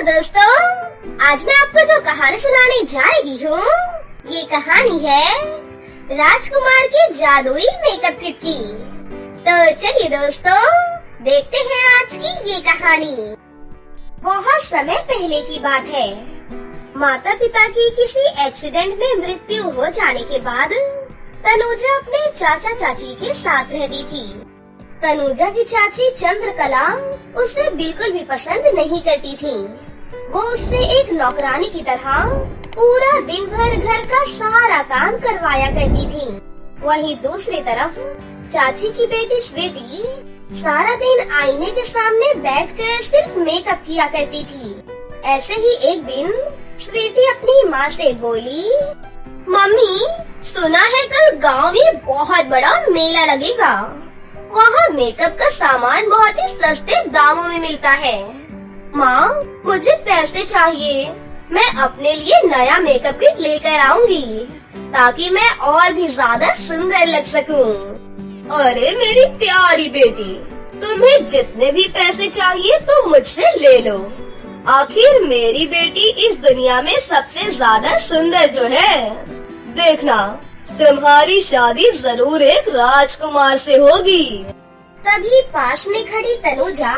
दोस्तों, आज मैं आपको जो कहानी सुनाने जा रही हूँ, ये कहानी है राजकुमार के जादुई मेकअप किट की। तो चलिए दोस्तों, देखते हैं आज की ये कहानी। बहुत समय पहले की बात है। माता पिता की किसी एक्सीडेंट में मृत्यु हो जाने के बाद तनुजा अपने चाचा चाची के साथ रहती थी। तनुजा की चाची चंद्रकला उसे बिल्कुल भी पसंद नहीं करती थी। वो उससे एक नौकरानी की तरह पूरा दिन भर घर का सारा काम करवाया करती थी। वहीं दूसरी तरफ चाची की बेटी स्वीटी सारा दिन आईने के सामने बैठकर सिर्फ मेकअप किया करती थी। ऐसे ही एक दिन स्वीटी अपनी माँ से बोली, मम्मी सुना है कल गांव में बहुत बड़ा मेला लगेगा। वहाँ मेकअप का सामान बहुत ही सस्ते दामों में मिलता है। माँ, मुझे पैसे चाहिए। मैं अपने लिए नया मेकअप किट लेकर आऊंगी ताकि मैं और भी ज्यादा सुंदर लग सकूं। अरे मेरी प्यारी बेटी, तुम्हें जितने भी पैसे चाहिए तो मुझसे ले लो। आखिर मेरी बेटी इस दुनिया में सबसे ज्यादा सुंदर जो है। देखना, तुम्हारी शादी जरूर एक राजकुमार से होगी। तभी पास में खड़ी तनुजा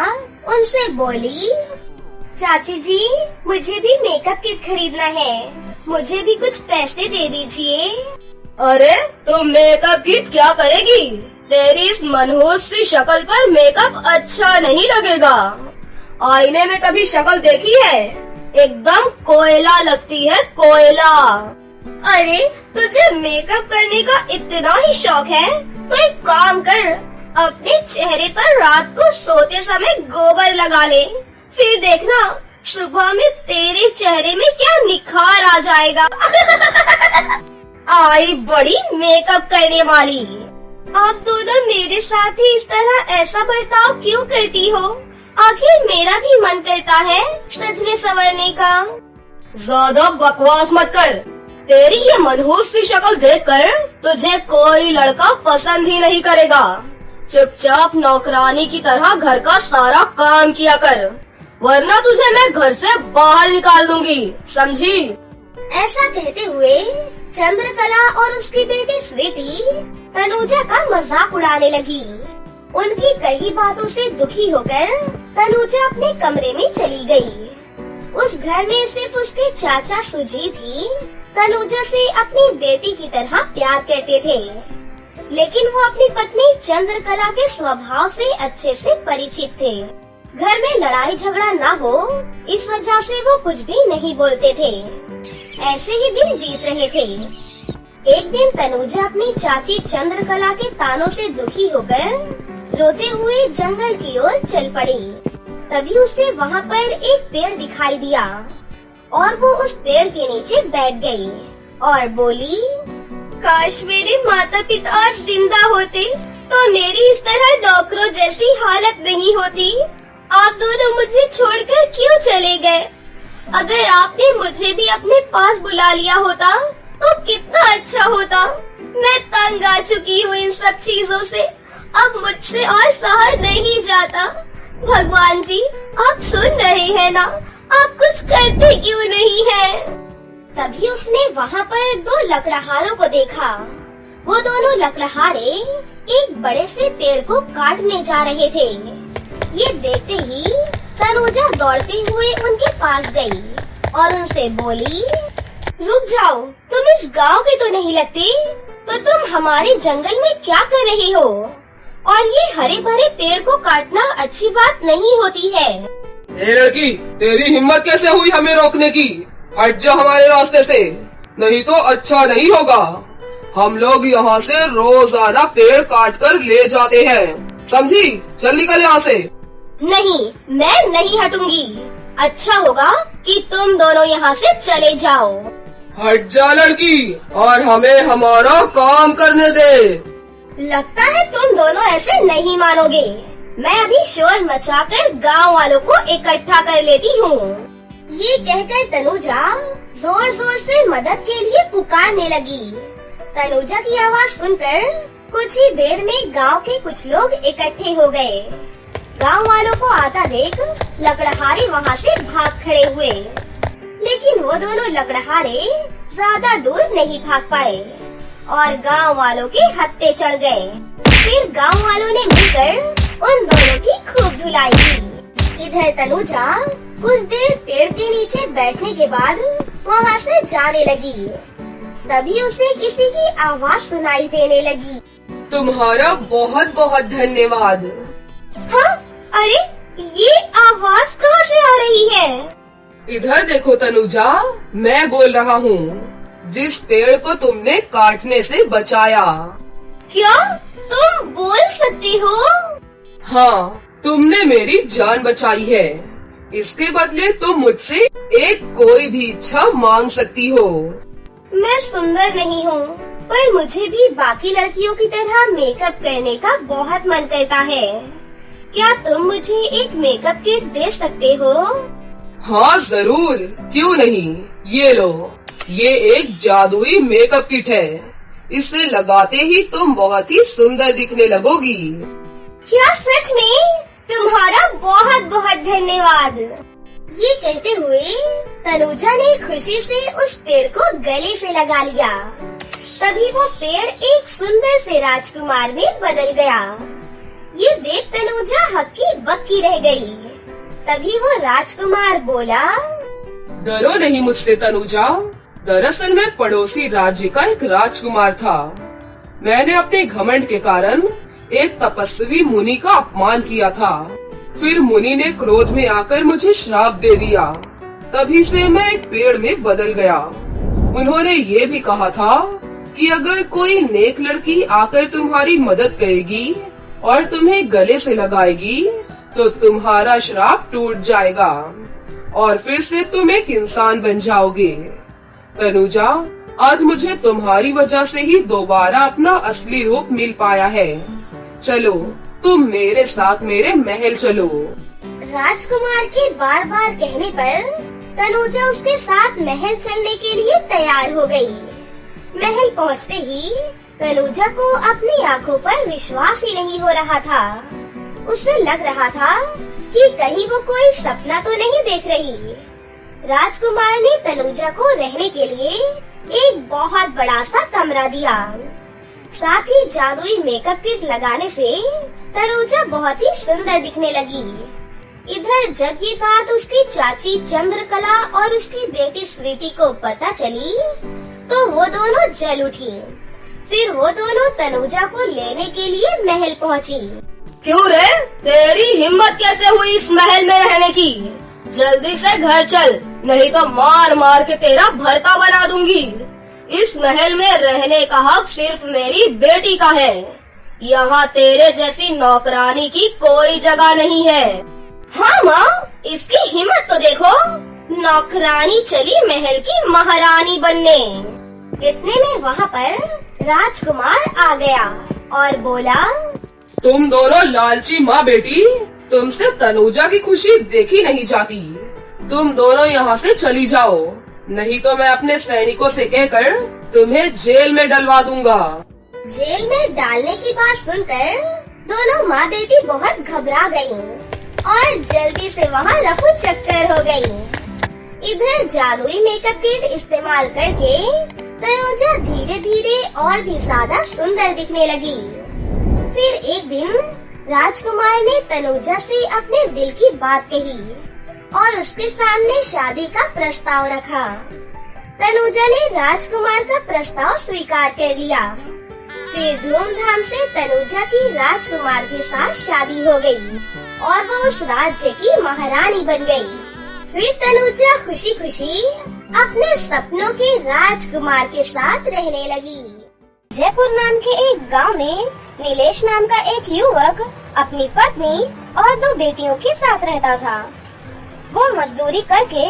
उनसे बोली, चाची जी, मुझे भी मेकअप किट खरीदना है। मुझे भी कुछ पैसे दे दीजिए। अरे तुम मेकअप किट क्या करेगी? तेरी इस मनहूस सी शक्ल पर मेकअप अच्छा नहीं लगेगा। आईने में कभी शक्ल देखी है? एकदम कोयला लगती है, कोयला। अरे तुझे मेकअप करने का इतना ही शौक है तो एक काम कर, अपने चेहरे पर रात को सोते समय गोबर लगा ले। फिर देखना सुबह में तेरे चेहरे में क्या निखार आ जाएगा। आई बड़ी मेकअप करने वाली। आप दोनों मेरे साथ ही इस तरह ऐसा बर्ताव क्यों करती हो? आखिर मेरा भी मन करता है सजने संवरने का। ज्यादा बकवास मत कर। तेरी ये मनहूस सी शक्ल देखकर तुझे कोई लड़का पसंद ही नहीं करेगा। चुपचाप नौकरानी की तरह घर का सारा काम किया कर, वरना तुझे मैं घर से बाहर निकाल दूंगी, समझी? ऐसा कहते हुए चंद्रकला और उसकी बेटी स्वीटी तनुजा का मजाक उड़ाने लगी। उनकी कई बातों से दुखी होकर तनुजा अपने कमरे में चली गई। उस घर में सिर्फ उसके चाचा सुजीत ही तनुजा से अपनी बेटी की तरह प्यार करते थे, लेकिन वो अपनी पत्नी चंद्रकला के स्वभाव से अच्छे से परिचित थे। घर में लड़ाई झगड़ा ना हो, इस वजह से वो कुछ भी नहीं बोलते थे। ऐसे ही दिन बीत रहे थे। एक दिन तनुजा अपनी चाची चंद्रकला के तानों से दुखी होकर रोते हुए जंगल की ओर चल पड़ी। तभी उसे वहाँ पर एक पेड़ दिखाई दिया और वो उस पेड़ के नीचे बैठ गई और बोली, काश मेरे माता पिता आज जिंदा होते तो मेरी इस तरह डॉक्टरों जैसी हालत नहीं होती। आप दोनों मुझे छोड़कर क्यों चले गए? अगर आपने मुझे भी अपने पास बुला लिया होता तो कितना अच्छा होता। मैं तंग आ चुकी हूँ इन सब चीजों से। अब मुझसे और सहा नहीं जाता। भगवान जी, आप सुन रहे हैं ना? आप कुछ करते क्यों नहीं है? तभी उसने वहाँ पर दो लकड़हारों को देखा। वो दोनों लकड़हारे एक बड़े से पेड़ को काटने जा रहे थे। ये देखते ही तनुजा दौड़ते हुए उनके पास गई और उनसे बोली, रुक जाओ, तुम इस गांव के तो नहीं लगते, तो तुम हमारे जंगल में क्या कर रहे हो? और ये हरे भरे पेड़ को काटना अच्छी बात नहीं होती है। ए लड़की, तेरी हिम्मत कैसे हुई हमें रोकने की? हट जा हमारे रास्ते से, नहीं तो अच्छा नहीं होगा। हम लोग यहाँ से रोजाना पेड़ काट कर ले जाते हैं, समझी? चल निकल यहाँ से। नहीं, मैं नहीं हटूंगी। अच्छा होगा कि तुम दोनों यहाँ से चले जाओ। हट जा लड़की और हमें हमारा काम करने दे। लगता है तुम दोनों ऐसे नहीं मानोगे। मैं अभी शोर मचाकर गांव वालों को इकट्ठा कर लेती हूँ। ये कहकर तनुजा जोर जोर से मदद के लिए पुकारने लगी। तनुजा की आवाज सुनकर कुछ ही देर में गांव के कुछ लोग इकट्ठे हो गए। गांव वालों को आता देख लकड़हारे वहाँ से भाग खड़े हुए, लेकिन वो दोनों लकड़हारे ज्यादा दूर नहीं भाग पाए और गांव वालों के हत्थे चढ़ गए। फिर गांव वालों ने मिलकर उन दोनों की खूब धुलाई की। इधर तनुजा कुछ देर पेड़ के नीचे बैठने के बाद वहाँ से जाने लगी। तभी उसे किसी की आवाज सुनाई देने लगी। तुम्हारा बहुत बहुत धन्यवाद। हाँ, अरे ये आवाज कहाँ से आ रही है? इधर देखो तनुजा, मैं बोल रहा हूँ, जिस पेड़ को तुमने काटने से बचाया। क्या तुम बोल सकती हो? हाँ, तुमने मेरी जान बचाई है। इसके बदले तुम मुझसे एक कोई भी इच्छा मांग सकती हो। मैं सुंदर नहीं हूँ, पर मुझे भी बाकी लड़कियों की तरह मेकअप करने का बहुत मन करता है। क्या तुम मुझे एक मेकअप किट दे सकते हो? हाँ जरूर, क्यों नहीं। ये लो, ये एक जादुई मेकअप किट है। इसे लगाते ही तुम बहुत ही सुंदर दिखने लगोगी। क्या सच में? तुम्हारा बहुत बहुत धन्यवाद। ये कहते हुए तनुजा ने खुशी से उस पेड़ को गले से लगा लिया। तभी वो पेड़ एक सुंदर से राजकुमार में बदल गया। ये देख तनुजा हक्की बक्की रह गई। तभी वो राजकुमार बोला, डरो नहीं मुझसे तनुजा। दरअसल मैं पड़ोसी राज्य का एक राजकुमार था। मैंने अपने घमंड के कारण एक तपस्वी मुनि का अपमान किया था। फिर मुनि ने क्रोध में आकर मुझे श्राप दे दिया। तभी से मैं एक पेड़ में बदल गया। उन्होंने ये भी कहा था कि अगर कोई नेक लड़की आकर तुम्हारी मदद करेगी और तुम्हें गले से लगाएगी तो तुम्हारा श्राप टूट जाएगा और फिर से तुम एक इंसान बन जाओगे। तनुजा, आज मुझे तुम्हारी वजह से ही दोबारा अपना असली रूप मिल पाया है। चलो, तुम मेरे साथ मेरे महल चलो। राजकुमार के बार बार कहने पर तनुजा उसके साथ महल चलने के लिए तैयार हो गई। महल पहुंचते ही तनुजा को अपनी आंखों पर विश्वास ही नहीं हो रहा था। उसे लग रहा था कि कहीं वो कोई सपना तो नहीं देख रही। राजकुमार ने तनुजा को रहने के लिए एक बहुत बड़ा सा कमरा दिया। साथ ही जादुई मेकअप किट लगाने से तनुजा बहुत ही सुंदर दिखने लगी। इधर जब ये बात उसकी चाची चंद्रकला और उसकी बेटी स्वीटी को पता चली तो वो दोनों जल उठी। फिर वो दोनों तनुजा को लेने के लिए महल पहुंची। क्यों रे, तेरी हिम्मत कैसे हुई इस महल में रहने की? जल्दी से घर चल, नहीं तो मार मार के तेरा भरता बना दूंगी। इस महल में रहने का हक सिर्फ मेरी बेटी का है। यहाँ तेरे जैसी नौकरानी की कोई जगह नहीं है। हाँ माँ, इसकी हिम्मत तो देखो, नौकरानी चली महल की महारानी बनने। इतने में वहाँ पर राजकुमार आ गया और बोला, तुम दोनों लालची माँ बेटी, तुमसे तनुजा की खुशी देखी नहीं जाती। तुम दोनों यहाँ से चली जाओ, नहीं तो मैं अपने सैनिकों से कहकर तुम्हें जेल में डलवा दूंगा। जेल में डालने की बात सुनकर दोनों माँ बेटी बहुत घबरा गयीं और जल्दी से वहाँ रफू चक्कर हो गयी। इधर जादुई मेकअप किट इस्तेमाल करके तनुजा धीरे धीरे और भी ज्यादा सुंदर दिखने लगी। फिर एक दिन राजकुमार ने तनुजा से अपने दिल की बात कही और उसके सामने शादी का प्रस्ताव रखा। तनुजा ने राजकुमार का प्रस्ताव स्वीकार कर लिया। फिर धूमधाम से तनुजा की राजकुमार के साथ शादी हो गई और वो उस राज्य की महारानी बन गई। फिर तनुजा खुशी खुशी अपने सपनों के राजकुमार के साथ रहने लगी। जयपुर नाम के एक गांव में नीलेश नाम का एक युवक अपनी पत्नी और 2 बेटियों के साथ रहता था। वो मजदूरी करके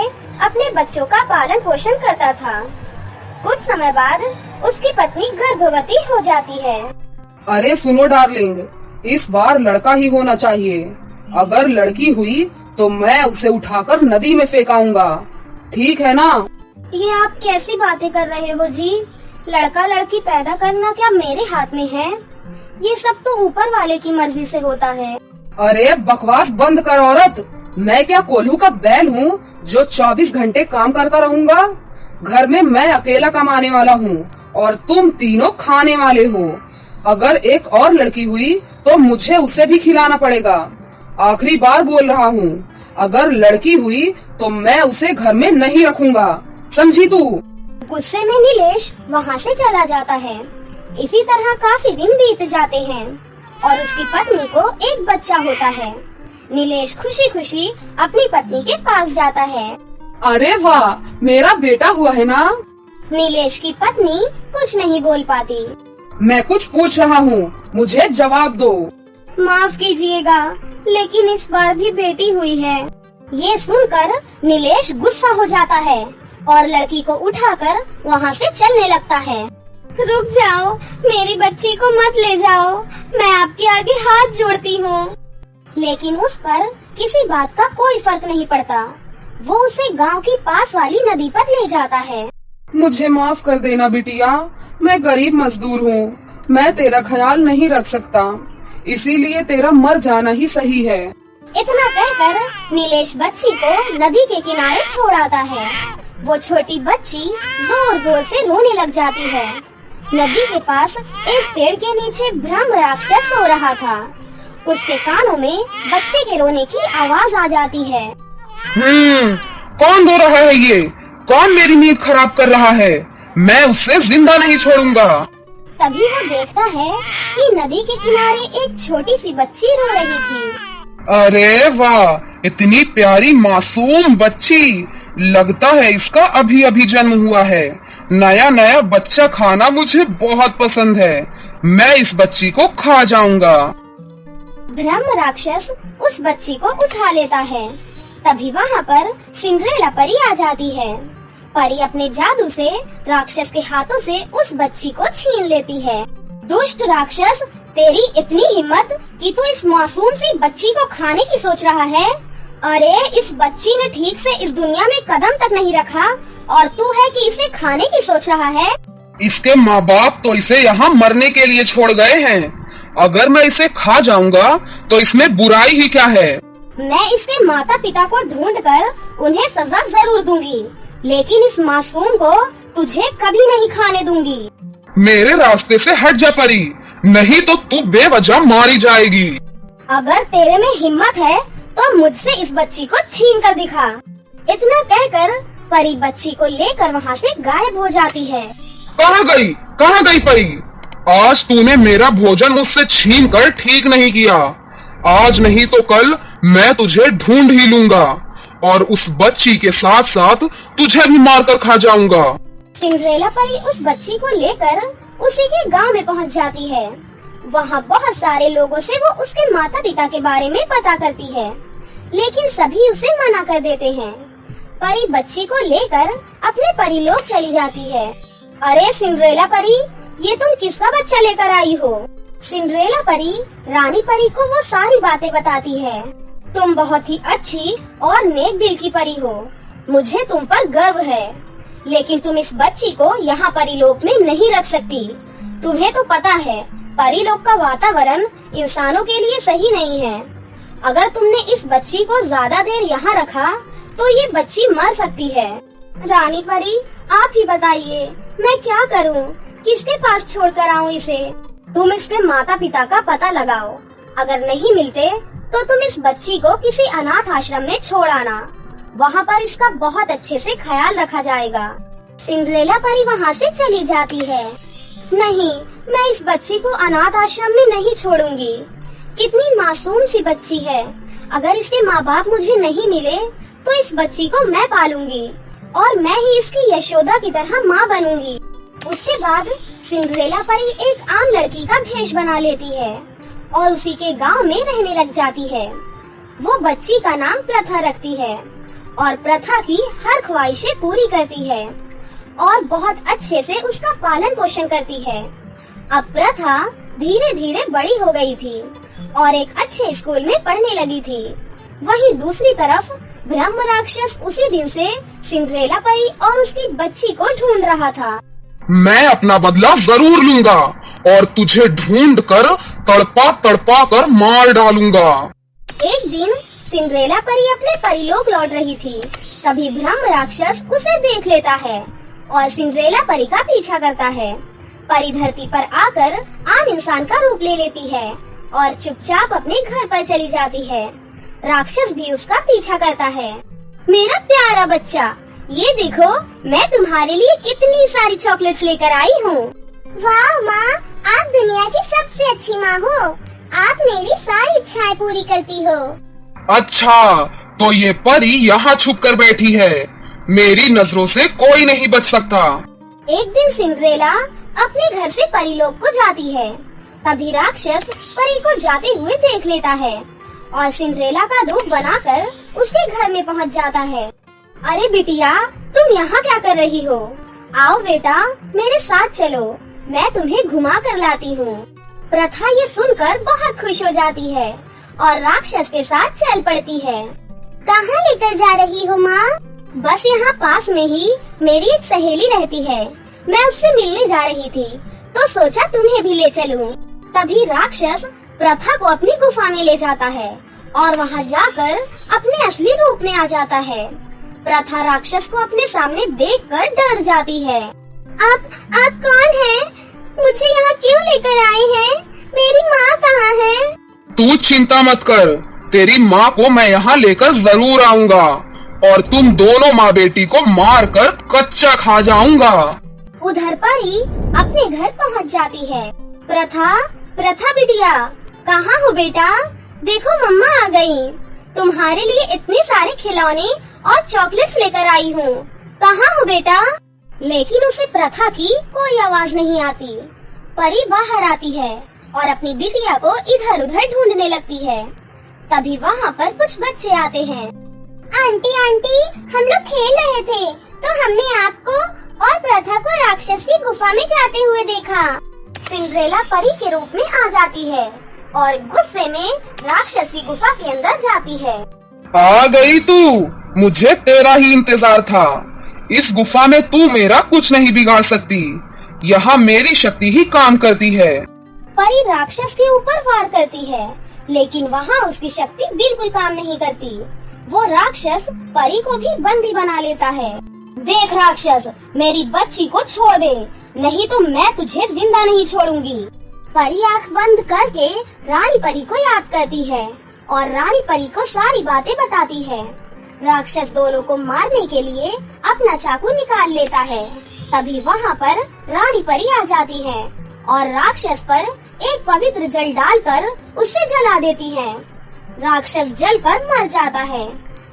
अपने बच्चों का पालन पोषण करता था। कुछ समय बाद उसकी पत्नी गर्भवती हो जाती है। अरे सुनो डार्लिंग, इस बार लड़का ही होना चाहिए। अगर लड़की हुई तो मैं उसे उठाकर नदी में फेंकाऊंगा, ठीक है ना? ये आप कैसी बातें कर रहे हो जी? लड़का लड़की पैदा करना क्या मेरे हाथ में है? ये सब तो ऊपर वाले की मर्जी से होता है। अरे बकवास बंद कर औरत, मैं क्या कोल्हू का बैल हूँ जो 24 घंटे काम करता रहूंगा? घर में मैं अकेला कमाने वाला हूँ और तुम तीनों खाने वाले हो। अगर एक और लड़की हुई तो मुझे उसे भी खिलाना पड़ेगा। आखिरी बार बोल रहा हूँ, अगर लड़की हुई तो मैं उसे घर में नहीं रखूंगा, समझी तू? गुस्से में नीलेश वहाँ से चला जाता है। इसी तरह काफी दिन बीत जाते हैं और उसकी पत्नी को एक बच्चा होता है। नीलेश खुशी खुशी अपनी पत्नी के पास जाता है। अरे वाह, मेरा बेटा हुआ है ना? नीलेश की पत्नी कुछ नहीं बोल पाती। मैं कुछ पूछ रहा हूँ, मुझे जवाब दो। माफ कीजिएगा, लेकिन इस बार भी बेटी हुई है। ये सुनकर नीलेश गुस्सा हो जाता है और लड़की को उठाकर वहाँ से चलने लगता है। रुक जाओ, मेरी बच्ची को मत ले जाओ, मैं आपके आगे हाथ जोड़ती हूँ। लेकिन उस पर किसी बात का कोई फर्क नहीं पड़ता। वो उसे गांव की पास वाली नदी पर ले जाता है। मुझे माफ कर देना बिटिया, मैं गरीब मजदूर हूँ, मैं तेरा ख्याल नहीं रख सकता, इसीलिए तेरा मर जाना ही सही है। इतना कहकर नीलेश बच्ची को नदी के किनारे छोड़ आता है। वो छोटी बच्ची जोर जोर से रोने लग जाती है। नदी के पास एक पेड़ के नीचे ब्रह्म राक्षस सो रहा था। उसके कानों में बच्चे के रोने की आवाज आ जाती है। कौन रो रहा है ये? कौन मेरी नींद खराब कर रहा है? मैं उससे जिंदा नहीं छोड़ूंगा। तभी वो देखता है कि नदी के किनारे एक छोटी सी बच्ची रो रही थी। अरे वाह, इतनी प्यारी मासूम बच्ची, लगता है इसका अभी अभी जन्म हुआ है। नया नया बच्चा खाना मुझे बहुत पसंद है, मैं इस बच्ची को खा जाऊंगा। ब्रह्म राक्षस उस बच्ची को उठा लेता है। तभी वहाँ पर सिंड्रेला परी आ जाती है। परी अपने जादू से राक्षस के हाथों से उस बच्ची को छीन लेती है। दुष्ट राक्षस, तेरी इतनी हिम्मत कि तू इस मासूम सी बच्ची को खाने की सोच रहा है? अरे इस बच्ची ने ठीक से इस दुनिया में कदम तक नहीं रखा और तू है कि इसे खाने की सोच रहा है? इसके माँ बाप तो इसे यहाँ मरने के लिए छोड़ गए हैं। अगर मैं इसे खा जाऊंगा तो इसमें बुराई ही क्या है? मैं इसके माता पिता को ढूंढकर उन्हें सजा जरूर दूंगी, लेकिन इस मासूम को तुझे कभी नहीं खाने दूंगी। मेरे रास्ते से हट जा परी, नहीं तो तू बेवजह मारी जाएगी। अगर तेरे में हिम्मत है तो मुझसे इस बच्ची को छीन कर दिखा। इतना कहकर परी बच्ची को लेकर वहाँ से गायब हो जाती है। कहाँ गई परी? आज तूने मेरा भोजन मुझसे छीन कर ठीक नहीं किया। आज नहीं तो कल मैं तुझे ढूंढ ही लूंगा और उस बच्ची के साथ साथ तुझे भी मारकर खा जाऊंगा। सिंड्रेला परी उस बच्ची को लेकर उसी के गांव में पहुंच जाती है। वहां बहुत सारे लोगों से वो उसके माता पिता के बारे में पता करती है, लेकिन सभी उसे मना कर देते हैं। परी बच्ची को लेकर अपने परीलोक चली जाती है। अरे सिंड्रेला परी, ये तुम किसका बच्चा लेकर आई हो? सिंड्रेला परी रानी परी को वो सारी बातें बताती है। तुम बहुत ही अच्छी और नेक दिल की परी हो, मुझे तुम पर गर्व है, लेकिन तुम इस बच्ची को यहाँ परीलोक में नहीं रख सकती। तुम्हें तो पता है परीलोक का वातावरण इंसानों के लिए सही नहीं है। अगर तुमने इस बच्ची को ज्यादा देर यहाँ रखा तो ये बच्ची मर सकती है। रानी परी, आप ही बताइए मैं क्या करूँ? किसके पास छोड़कर आऊँ इसे? तुम इसके माता पिता का पता लगाओ, अगर नहीं मिलते तो तुम इस बच्ची को किसी अनाथ आश्रम में छोड़ आना, वहाँ पर इसका बहुत अच्छे से ख्याल रखा जाएगा। सिंड्रेला परी वहाँ से चली जाती है। नहीं, मैं इस बच्ची को अनाथ आश्रम में नहीं छोड़ूंगी। कितनी मासूम सी बच्ची है, अगर इसके माँ बाप मुझे नहीं मिले तो इस बच्ची को मैं पालूंगी और मैं ही इसकी यशोदा की तरह माँ बनूंगी। उसके बाद सिंड्रेला परी एक आम लड़की का भेष बना लेती है और उसी के गांव में रहने लग जाती है। वो बच्ची का नाम प्रथा रखती है और प्रथा की हर ख्वाहिशें पूरी करती है और बहुत अच्छे से उसका पालन पोषण करती है। अब प्रथा धीरे धीरे बड़ी हो गई थी और एक अच्छे स्कूल में पढ़ने लगी थी। वहीं दूसरी तरफ ब्रह्म राक्षस उसी दिन से सिंड्रेला परी और उसकी बच्ची को ढूंढ रहा था। मैं अपना बदला जरूर लूंगा और तुझे ढूंढ कर तड़पा तड़पा कर मार डालूंगा। एक दिन सिंड्रेला परी अपने परीलोक लौट रही थी। तभी ब्रह्म राक्षस उसे देख लेता है और सिंड्रेला परी का पीछा करता है। परी धरती पर आकर आम इंसान का रूप ले लेती है और चुपचाप अपने घर पर चली जाती है। राक्षस भी उसका पीछा करता है। मेरा प्यारा बच्चा, ये देखो मैं तुम्हारे लिए कितनी सारी चॉकलेट्स लेकर आई हूँ। वाह माँ, आप दुनिया की सबसे अच्छी माँ हो। आप मेरी सारी इच्छाएं पूरी करती हो। अच्छा, तो ये परी यहाँ छुप कर बैठी है। मेरी नजरों से कोई नहीं बच सकता। एक दिन सिंड्रेला अपने घर से परीलोक को जाती है। तभी राक्षस परी को जाते हुए देख लेता है और सिंड्रेला का रूप बनाकर उसके घर में पहुंच जाता है। अरे बिटिया, तुम यहाँ क्या कर रही हो? आओ बेटा, मेरे साथ चलो, मैं तुम्हें घुमा कर लाती हूँ। प्रथा ये सुनकर बहुत खुश हो जाती है और राक्षस के साथ चल पड़ती है। कहाँ लेकर जा रही हो माँ? बस यहाँ पास में ही मेरी एक सहेली रहती है, मैं उससे मिलने जा रही थी तो सोचा तुम्हें भी ले चलूं। तभी राक्षस प्रथा को अपनी गुफा में ले जाता है और वहाँ जाकर अपने असली रूप में आ जाता है। प्रथा राक्षस को अपने सामने देखकर डर जाती है। आप कौन हैं? मुझे यहाँ क्यों लेकर आए हैं? मेरी माँ कहाँ है? तू चिंता मत कर, तेरी माँ को मैं यहाँ लेकर जरूर आऊंगा और तुम दोनों माँ बेटी को मार कर कच्चा खा जाऊंगा। उधर परी अपने घर पहुँच जाती है। प्रथा बिटिया, कहाँ हो बेटा? देखो मम्मा आ गई। तुम्हारे लिए इतने सारे खिलौने और चॉकलेट्स लेकर आई हूँ। कहाँ हो बेटा? लेकिन उसे प्रथा की कोई आवाज नहीं आती। परी बाहर आती है और अपनी बिटिया को इधर उधर ढूंढने लगती है। तभी वहाँ पर कुछ बच्चे आते हैं। आंटी, हम लोग खेल रहे थे तो हमने आपको और प्रथा को राक्षस की गुफा में जाते हुए देखा। सिंड्रेला परी के रूप में आ जाती है और गुस्से में राक्षस की गुफा के अंदर जाती है। आ गई तू, मुझे तेरा ही इंतजार था। इस गुफा में तू मेरा कुछ नहीं बिगाड़ सकती, यहाँ मेरी शक्ति ही काम करती है। परी राक्षस के ऊपर वार करती है, लेकिन वहाँ उसकी शक्ति बिल्कुल काम नहीं करती। वो राक्षस परी को भी बंदी बना लेता है। देख राक्षस, मेरी बच्ची को छोड़ दे, नहीं तो मैं तुझे जिंदा नहीं छोड़ूंगी। परी आँख बंद करके रानी परी को याद करती है और रानी परी को सारी बातें बताती है। राक्षस दोनों को मारने के लिए अपना चाकू निकाल लेता है। तभी वहाँ पर रानी परी आ जाती है और राक्षस पर एक पवित्र जल डालकर उसे जला देती है। राक्षस जलकर मर जाता है।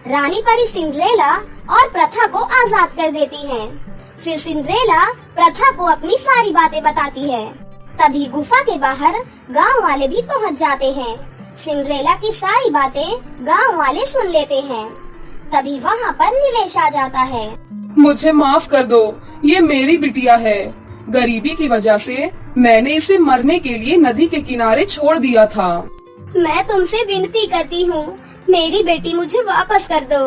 रानी परी सिंड्रेला और प्रथा को आजाद कर देती है। फिर सिंड्रेला प्रथा को अपनी सारी बातें बताती है। तभी गुफा के बाहर गांव वाले भी पहुंच जाते हैं। सिंड्रेला की सारी बातें गांव वाले सुन लेते हैं। तभी वहाँ पर नीलेश आ जाता है। मुझे माफ कर दो, ये मेरी बिटिया है। गरीबी की वजह से मैंने इसे मरने के लिए नदी के किनारे छोड़ दिया था। मैं तुमसे विनती करती हूँ, मेरी बेटी मुझे वापस कर दो।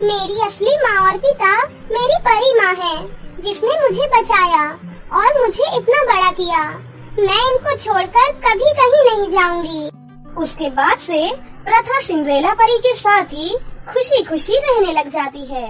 मेरी असली माँ और पिता मेरी परी माँ है, जिसने मुझे बचाया और मुझे इतना बड़ा किया। मैं इनको छोड़कर कभी कहीं नहीं जाऊंगी। उसके बाद से प्रथा सिंड्रेला परी के साथ ही खुशी खुशी रहने लग जाती है।